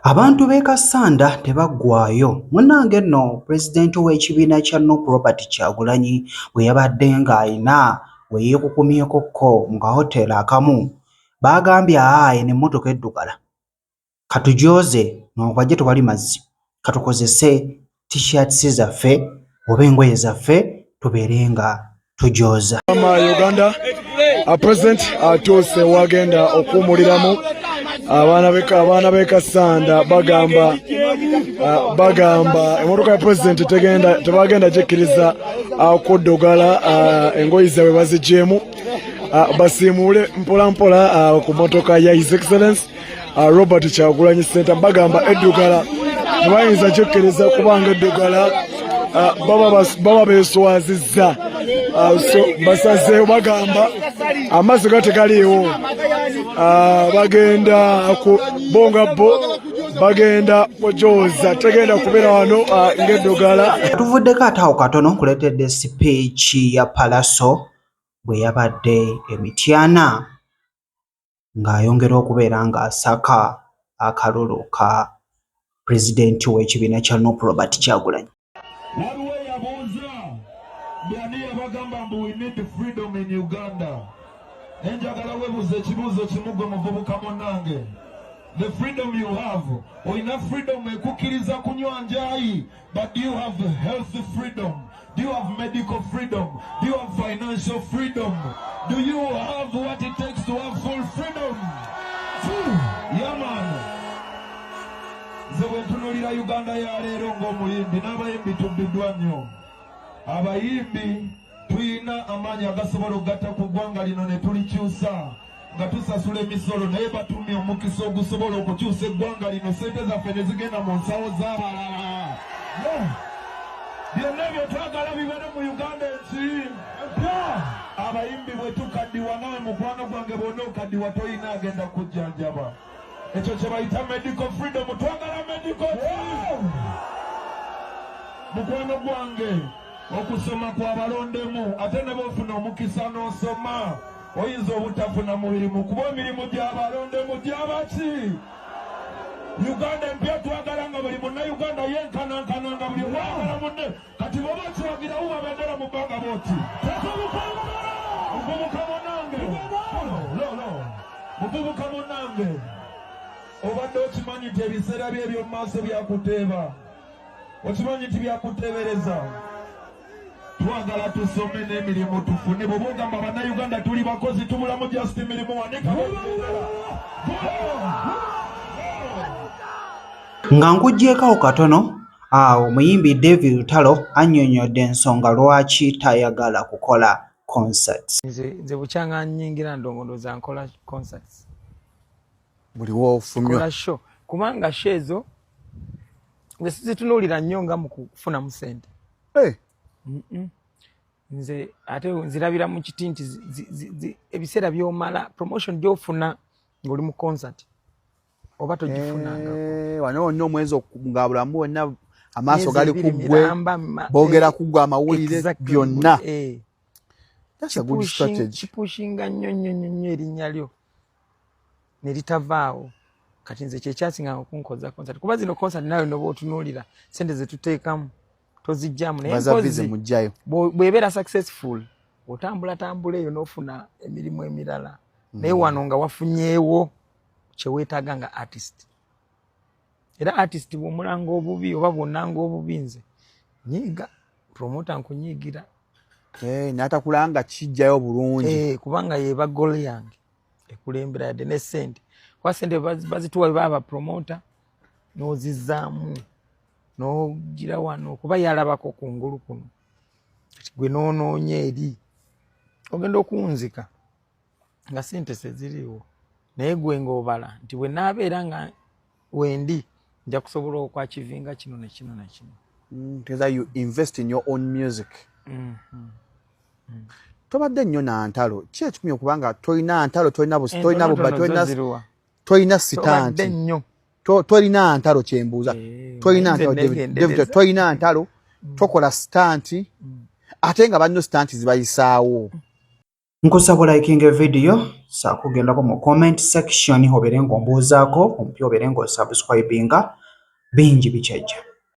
Abantu b'e Kassanda tebaggwaayo. Munnange nno pulezidenti w'ekibiina kya Nuupu Robert Kyagulanyi bwe yabadde ng'ayina we yeekukumyekokko mu kahoteri akamu, baagambye eno emmotoka eddugala katugyoze n'obwajje tewali mazzi, katukozese t-shirts zaffe oba engoye zaffe tubeere nga tugyoza. Uganda president atuuse wagenda okuwummuliramu abaana b'e Kassanda bagamba emmotoka ya president tebagenda gyekkiriza kuddugala, engoye zaabwe bazigyemu, basiimuule mpola mpola ku mmotoka ya His Excellency Robert Kyagulanyi Ssentamu. Bagamba eddugala tebayinza gyekkiriza kubanga eddugala baba beeswazizza, so basazeewo bagamba amazzi gategaliiwo, bagenda bonga bo bagenda kujooza, tegenda kubeera wano ng'eddugala. Tuvuddeko ate awo katono kuleetedde sipiiki ya Palaso bwe yabadde Emityana ng'ayongera okubeera ng'asaka akalulu ka pulezidenti w'ekibiina kya Nuupu Robert Kyagulanyi. Waliwo yabuuza byani yabagamba mbu we need freedom in Uganda. Enjagala webuuza ekibuuzo kimu gwe muvubuka munnange. The freedom you have, oyina freedom ekukkiriza kunywa njaayi, but do you have health freedom? Do you have medical freedom? Do you have financial freedom? Do you have what it takes to have full freedom? Yeah, man. Nze bwe ntunuulira Uganda ya leero ng'omuyimbi n'abayimbi tubbiddwa nnyo. Abayimbi tuyina amaanyi agasobola okugatta ku ggwanga lino ne tulikyusa nga tusasula emisolo, naye batumye omukisa ogusobola okukyusa eggwanga lino, ssente zaffe ne zigenda mu nsawo z'abalala. Byonna ebyo twagala bibeere mu Uganda ensi empya. Abayimbi bwe tukaddiwa, nawe mukwano gwange bwonna okaddiwa toyina agenda kujjanjaba. Ekyo kye bayita medical freedom. Twagala medical freedom. Mukwano gwange okusoma kwabalondemu, ate ne bw'ofuna omukisa n'osoma oyinza obutafuna mu mirimu kuba emirimu gy'abalondemu gy'abaki. Uganda empya twagala nga buli munnayuganda yenkanankana nga buli mwagala munne. Kati bw'oba okiwagirawo babendera mu bbanga bw'oti muvubuka munnange, muvubuka munnange, obadde okimanyi nti ebiseera bye eby'omu maaso byakuteeba, okimanyi nti byakuteebereza. Twagala tusome n'emirimu tufune. Bwe bogamba bannayuganda tuli bakozi tubulamu just emirimu wanika nga nkuggyeko katono awo muyimbi David Lutalo annyonnyodde ensonga lwaki tayagala kukola concerts. Nze bukyanga nnyingira ndongooza nkola concerts buli woofumya show, kubanga show ezo nze sizitunuulira nnyo nga mu kufunamu ssente. Nze ate nzirabira mu kiti nti ebiseera by'omala promotion gy'ofuna ng'oli mu concert oba togifunanga. Wano wonna omwezi nga bulamu bwonna amaaso gali ku ggwe, boogera ku ggwe amawulire byonna. That's a good strategy. Kipushinga nnyo nnyo nnyo erinnya lyo ne litavaawo. Kati nze kyekyasinga okunkoza concert kuba zino concert nawe noba otunuulira ssente ze tuteekamu tozijjamu, naye nkozi bw'ebeera successful otambula eyo n'ofuna emirimu emirala. Naye wano nga wafunyeewo kye weetaaga nga artist. Era artist bw'omulanga obubi oba bw'onnanga obubi, nze nyiiga promota nkunyiigira n'atakulanga kijjayo bulungi, kubanga yeba goal yange ekulembera yadde ne ssente. Kwa ssente bazituwa baba promota n'ozizaamu n'ogira wano kuba yalabako kungulu kuno, gwe n'onoonya eri ogenda okunzika nga ssente seziriiwo, naye gwe ng'obala nti bwe naabeera nga wendi nja kusobola okwakivinga kino ne kino ne kino. You invest in your own music. Tobadde nnyo na ntalo, ki ekikumye okubanga tolina ntalo, tolina sitanti, tolina ntalo? Kyembuuza tolina ntalo David, tolina ntalo, tokola sitanti ate nga banno sitanti zibayisaawo. Nkusaba liking video sakugendako mu comment section obeere ng'ombuuzaako ompya obeere ng'osubscribinga bingi bikyajja.